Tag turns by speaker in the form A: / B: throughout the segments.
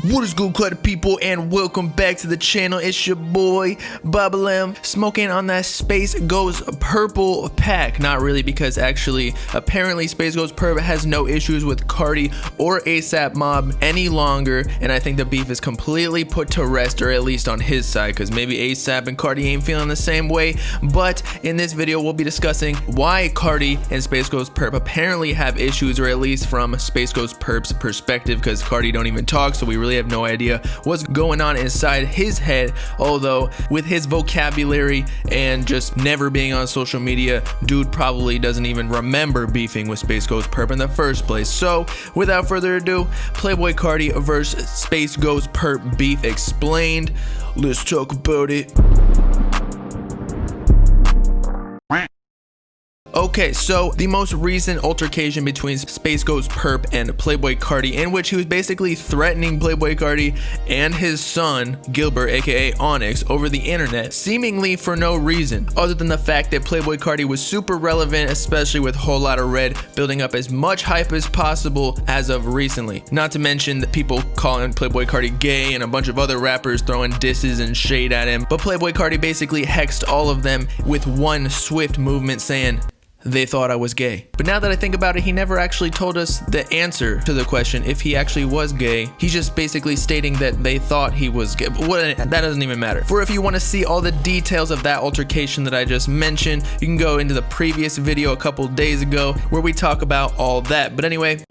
A: What is good, Carti people, and welcome back to the channel. It's your boy Babalem, smoking on that SpaceGhostPurrp pack. Not really, because actually apparently SpaceGhostPurrp has no issues with Carti or ASAP Mob any longer, and I think the beef is completely put to rest, or at least on his side, because maybe ASAP and Carti ain't feeling the same way. But in this video we'll be discussing why Carti and SpaceGhostPurrp apparently have issues, or at least from SpaceGhostPurrp's perspective, because Carti don't even talk, so we really have no idea what's going on inside his head. Although with his vocabulary and just never being on social media, dude probably doesn't even remember beefing with SpaceGhostPurrp in the first place. So without further ado, Playboi Carti versus SpaceGhostPurrp beef explained. Let's talk about it. Okay, so the most recent altercation between SpaceGhostPurrp and Playboi Carti, in which he was basically threatening Playboi Carti and his son Gilbert, aka Onyx, over the internet, seemingly for no reason other than the fact that Playboi Carti was super relevant, especially with Whole Lotta Red building up as much hype as possible as of recently. Not to mention the people calling Playboi Carti gay and a bunch of other rappers throwing disses and shade at him, but Playboi Carti basically hexed all of them with one swift movement, saying they thought I was gay. But now that I think about it, he never actually told us the answer to the question if he actually was gay. He's just basically stating that they thought he was gay. But that doesn't even matter. For if you want to see all the details of that altercation that I just mentioned, you can go into the previous video a couple days ago where we talk about all that. But anyway,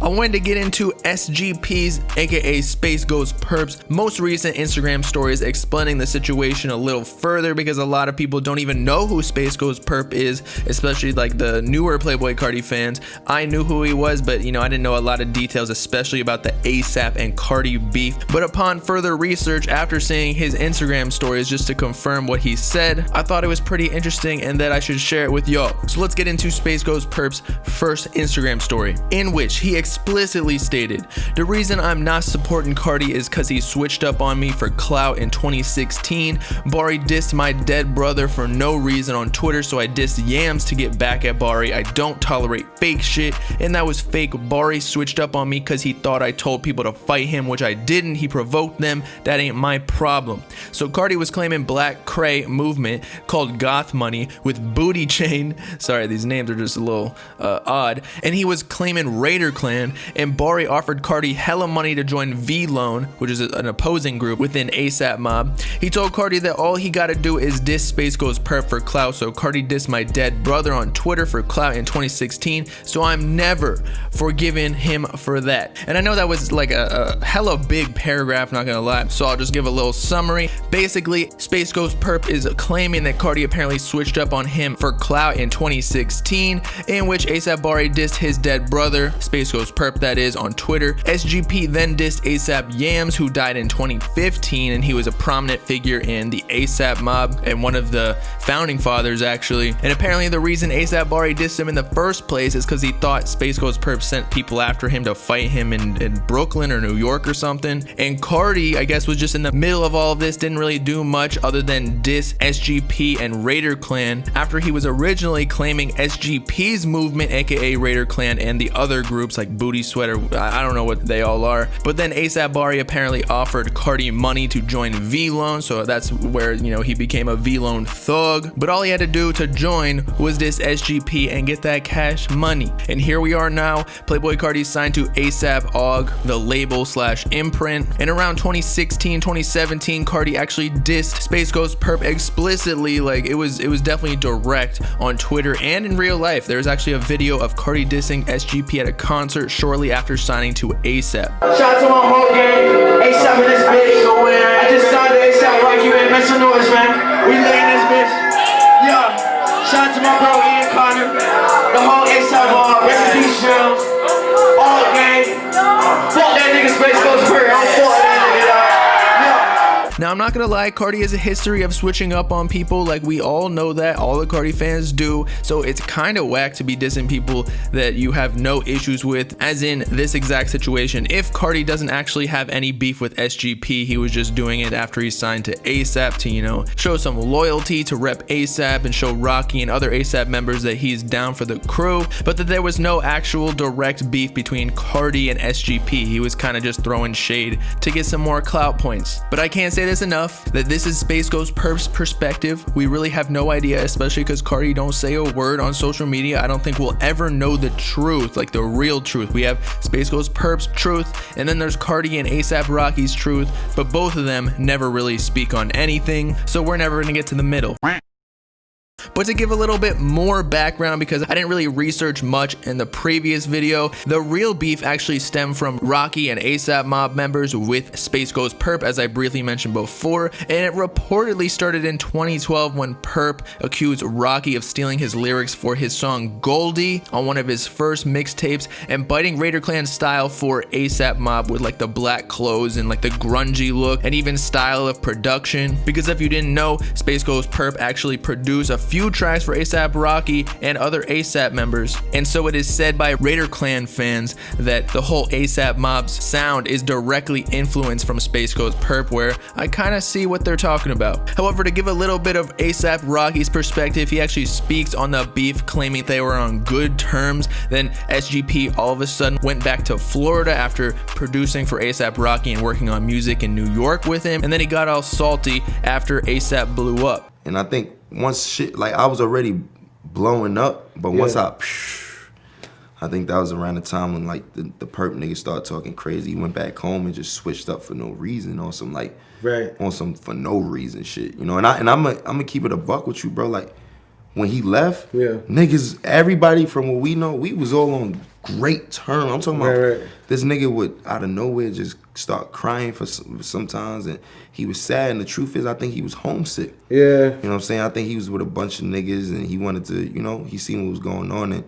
A: I wanted to get into SGP's, aka SpaceGhostPurrp's, most recent Instagram stories explaining the situation a little further, because a lot of people don't even know who SpaceGhostPurrp is, especially like the newer Playboi Carti fans. I knew who he was, but you know, I didn't know a lot of details, especially about the ASAP and Carti beef. But upon further research, after seeing his Instagram stories just to confirm what he said, I thought it was pretty interesting and that I should share it with y'all. So let's get into SpaceGhostPurrp's first Instagram story, in which he explicitly stated, "The reason I'm not supporting Carti is cause he switched up on me for clout in 2016. Bari dissed my dead brother for no reason on Twitter, so I dissed Yams to get back at Bari. I don't tolerate fake shit, and that was fake. Bari switched up on me cause he thought I told people to fight him, which I didn't. He provoked them. That ain't my problem." So Carti was claiming Black Cray movement called Goth Money with Booty Chain. Sorry, these names are just a little odd. And he was claiming Raider Clan, and Bari offered Carti hella money to join V-Loan, which is an opposing group within ASAP Mob. He told Carti that all he gotta do is diss SpaceGhostPurrp for clout, so Carti dissed my dead brother on Twitter for clout in 2016, so I'm never forgiving him for that. And I know that was like a hella big paragraph, not gonna lie, so I'll just give a little summary. Basically, SpaceGhostPurrp is claiming that Carti apparently switched up on him for clout in 2016, in which ASAP Bari dissed his dead brother, SpaceGhostPurrp that is, on Twitter. SGP then dissed ASAP Yams, who died in 2015, and he was a prominent figure in the ASAP Mob and one of the founding fathers, actually. And apparently the reason ASAP Bari dissed him in the first place is because he thought SpaceGhostPurrp sent people after him to fight him in Brooklyn or New York or something. And Carti, I guess, was just in the middle of all of this, didn't really do much other than diss SGP and Raider Clan, after he was originally claiming SGP's movement, aka Raider Clan, and the other groups like Booty Sweater, I don't know what they all are. But then ASAP Bari apparently offered Carti money to join V-Loan, so that's where, you know, he became a V-Loan thug. But all he had to do to join was this SGP and get that cash money. And here we are now. Playboi Carti signed to ASAP OG, the label slash imprint. And around 2016, 2017, Carti actually dissed SpaceGhostPurrp explicitly. Like, it was definitely direct on Twitter and in real life. There's actually a video of Carti dissing SGP at a concert shortly after signing to ASAP.
B: Shout out to my whole gang, ASAP in this bitch. I just signed to ASAP Rock, you ain't messing noise, man. We laying this bitch. Yeah. Shout out to my bro Ian Connor, the whole ASAP rest in peace, Films, all gang. Fuck that nigga SpaceGhostPurrp. I'm fuck that nigga, y'all.
A: Now, I'm not gonna lie, Carti has a history of switching up on people, like we all know that, all the Carti fans do, so it's kind of whack to be dissing people that you have no issues with, as in this exact situation. If Carti doesn't actually have any beef with SGP, he was just doing it after he signed to ASAP to, you know, show some loyalty, to rep ASAP and show Rocky and other ASAP members that he's down for the crew, but that there was no actual direct beef between Carti and SGP. He was kind of just throwing shade to get some more clout points. But I can't say this enough, that this is SpaceGhostPurrp's perspective. We really have no idea, especially because Carti don't say a word on social media. I don't think we'll ever know the truth, like the real truth. We have SpaceGhostPurrp's truth, and then there's Carti and ASAP Rocky's truth, but both of them never really speak on anything, so we're never gonna get to the middle. But to give a little bit more background, because I didn't really research much in the previous video, the real beef actually stemmed from Rocky and ASAP Mob members with SpaceGhostPurrp, as I briefly mentioned before, and it reportedly started in 2012 when Purrp accused Rocky of stealing his lyrics for his song Goldie on one of his first mixtapes and biting Raider Clan style for ASAP Mob with like the black clothes and like the grungy look and even style of production. Because if you didn't know, SpaceGhostPurrp actually produced a few tracks for ASAP Rocky and other ASAP members, and so it is said by Raider Clan fans that the whole ASAP Mob's sound is directly influenced from SpaceGhostPurrp, where I kind of see what they're talking about. However, to give a little bit of ASAP Rocky's perspective, he actually speaks on the beef, claiming they were on good terms. Then SGP all of a sudden went back to Florida after producing for ASAP Rocky and working on music in New York with him, and then he got all salty after ASAP blew up.
C: And I think once shit, like I was already blowing up, but once I think that was around the time when like the Purrp niggas started talking crazy. He went back home and just switched up for no reason on some like, on some for no reason shit, you know. And I'm gonna keep it a buck with you, bro. Like when he left, niggas, everybody from what we know, we was all on great terms. I'm talking about this nigga would out of nowhere just start crying for sometimes, and he was sad. And the truth is, I think he was homesick. You know what I'm saying? I think he was with a bunch of niggas, and he wanted to, you know, he seen what was going on, and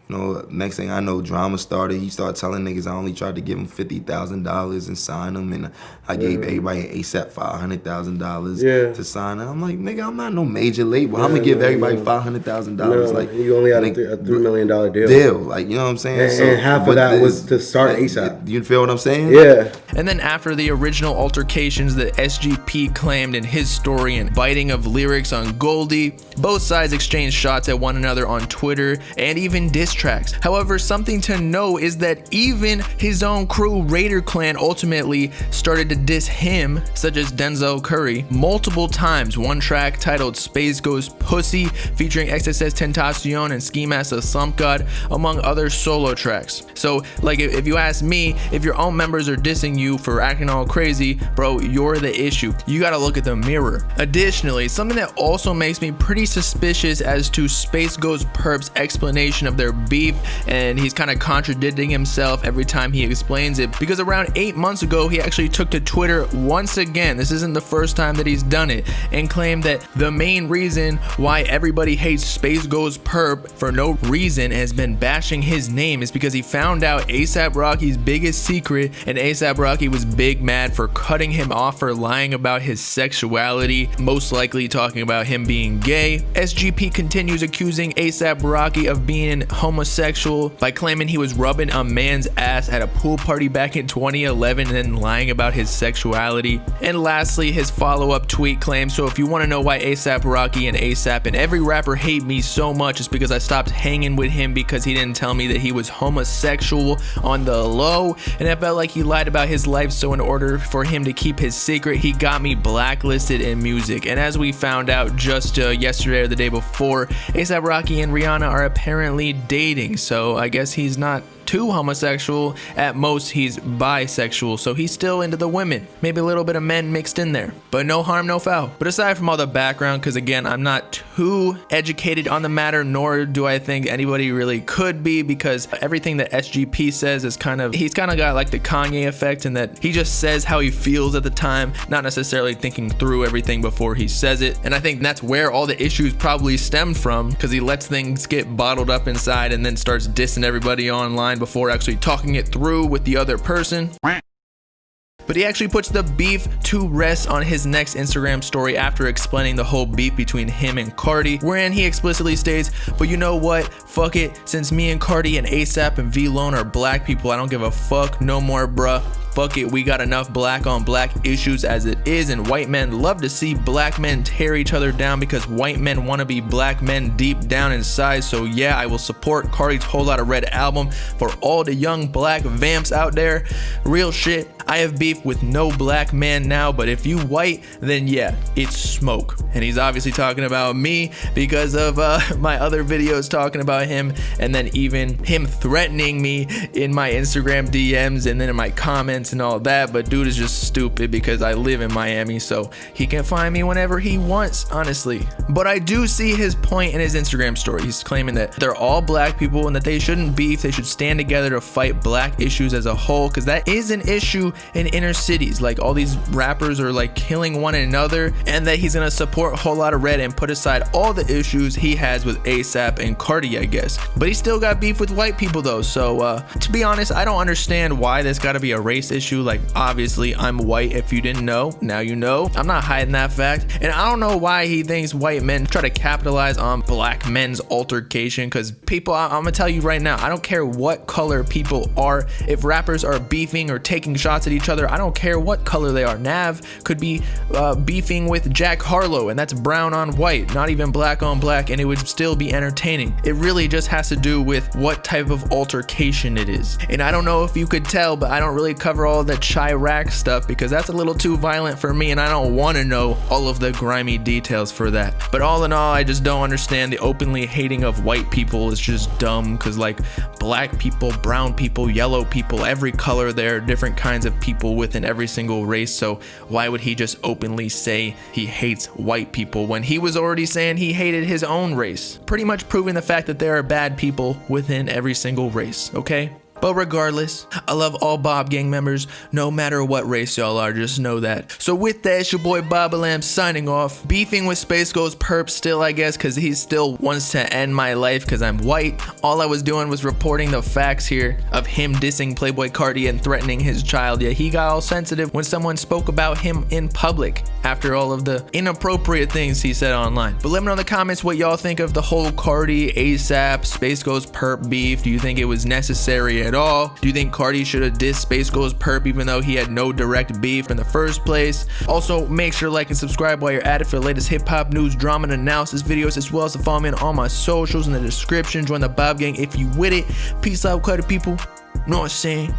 C: you know, next thing I know, drama started. He started telling niggas I only tried to give him $50,000 and sign them, and I gave everybody ASAP $500,000 to sign them. I'm like, nigga, I'm not no major label. I'm gonna give everybody $500,000. Like
D: you only had a $3 million deal.
C: Like, you know what I'm saying?
D: And,
C: so,
D: and half of that was to start ASAP.
C: You feel what I'm saying?
D: Yeah.
A: And then after the original altercations that SGP claimed in his story and biting of lyrics on Goldie, both sides exchanged shots at one another on Twitter and even diss tracks. However, something to know is that even his own crew, Raider Clan, ultimately started to diss him, such as Denzel Curry, multiple times. One track titled Space Ghost Pussy featuring XXS Tentacion and Ski Master Slump God, among other solo tracks. So like, if you ask me, if your own members are dissing you for acting all crazy, bro, you're the issue. You gotta look at the mirror. Additionally, something that also makes me pretty suspicious as to SpaceGhostPurrp's explanation of their beef, and he's kind of contradicting himself every time he explains it, because around 8 months ago he actually took to Twitter once again, this isn't the first time that he's done it, and claimed that the main reason why everybody hates SpaceGhostPurrp for no reason and has been bashing his name is because he found out ASAP Rocky's biggest secret, and ASAP Rocky was big mad for cutting him off for lying about his sexuality, most likely talking about him being gay. SGP continues accusing ASAP Rocky of being homosexual by claiming he was rubbing a man's ass at a pool party back in 2011 and then lying about his sexuality. And lastly, his follow-up tweet claims, so if you want to know why ASAP Rocky and ASAP and every rapper hate me so much, it's because I stopped hanging with him because he didn't tell me that he was homosexual on the low, and I felt like he lied about his life, so in order for him to keep his secret, he got me blacklisted in music. And as we found out just yesterday or the day before, ASAP Rocky and Rihanna are apparently dating, so I guess he's not too homosexual. At most, he's bisexual, so he's still into the women. Maybe a little bit of men mixed in there, but no harm, no foul. But aside from all the background, because again, I'm not too educated on the matter, nor do I think anybody really could be, because everything that SGP says is he's kind of got like the Kanye effect, in that he just says how he feels at the time, not necessarily thinking through everything before he says it. And I think that's where all the issues probably stemmed from, because he lets things get bottled up inside and then starts dissing everybody online before actually talking it through with the other person. But But he actually puts the beef to rest on his next Instagram story after explaining the whole beef between him and Carti, wherein he explicitly states, but you know what, fuck it, since me and Carti and ASAP and V-Lone are black people, I don't give a fuck no more, bruh. Fuck it, we got enough black on black issues as it is, and white men love to see black men tear each other down because white men want to be black men deep down inside. So yeah, I will support Carti's Whole Lotta Red album for all the young black vamps out there. Real shit, I have beef with no black man now, but if you white, then yeah, it's smoke. And he's obviously talking about me because of my other videos talking about him, and then even him threatening me in my Instagram DMs and then in my comments and all that. But dude is just stupid because I live in Miami, so he can find me whenever he wants, honestly. But I do see his point in his Instagram story. He's claiming that they're all black people and that they shouldn't beef, they should stand together to fight black issues as a whole, because that is an issue in inner cities. Like, all these rappers are like killing one another, and that he's gonna support Whole Lotta Red and put aside all the issues he has with ASAP and Carti, I guess. But he still got beef with white people though, so to be honest, I don't understand why there's gotta be a race issue. Like, obviously I'm white, if you didn't know, now you know. I'm not hiding that fact, and I don't know why he thinks white men try to capitalize on black men's altercation, because people, I'm gonna tell you right now, I don't care what color people are. If rappers are beefing or taking shots at each other, I don't care what color they are. Nav could be beefing with Jack Harlow, and that's brown on white, not even black on black, and it would still be entertaining. It really just has to do with what type of altercation it is. And I don't know if you could tell, but I don't really cover all the Chirac stuff because that's a little too violent for me, and I don't want to know all of the grimy details for that. But all in all, I just don't understand the openly hating of white people. Is just dumb, because like, black people, brown people, yellow people, every color, there are different kinds of people within every single race. So why would he just openly say he hates white people when he was already saying he hated his own race? Pretty much proving the fact that there are bad people within every single race, okay? But regardless, I love all Bob Gang members, no matter what race y'all are, just know that. So with that, it's your boy Bobalam signing off. Beefing with SpaceGhostPurrp still, I guess, because he still wants to end my life because I'm white. All I was doing was reporting the facts here of him dissing Playboi Carti and threatening his child. Yeah, he got all sensitive when someone spoke about him in public after all of the inappropriate things he said online. But let me know in the comments what y'all think of the whole Carti, ASAP, SpaceGhostPurrp beef. Do you think it was necessary at all? Do you think Carti should have dissed SpaceGhostPurrp even though he had no direct beef in the first place? Also, make sure to like and subscribe while you're at it for the latest hip-hop news, drama, and analysis videos, as well as to follow me on all my socials in the description. Join the Bob Gang if you with it. Peace out, Carti people. Know what I'm saying?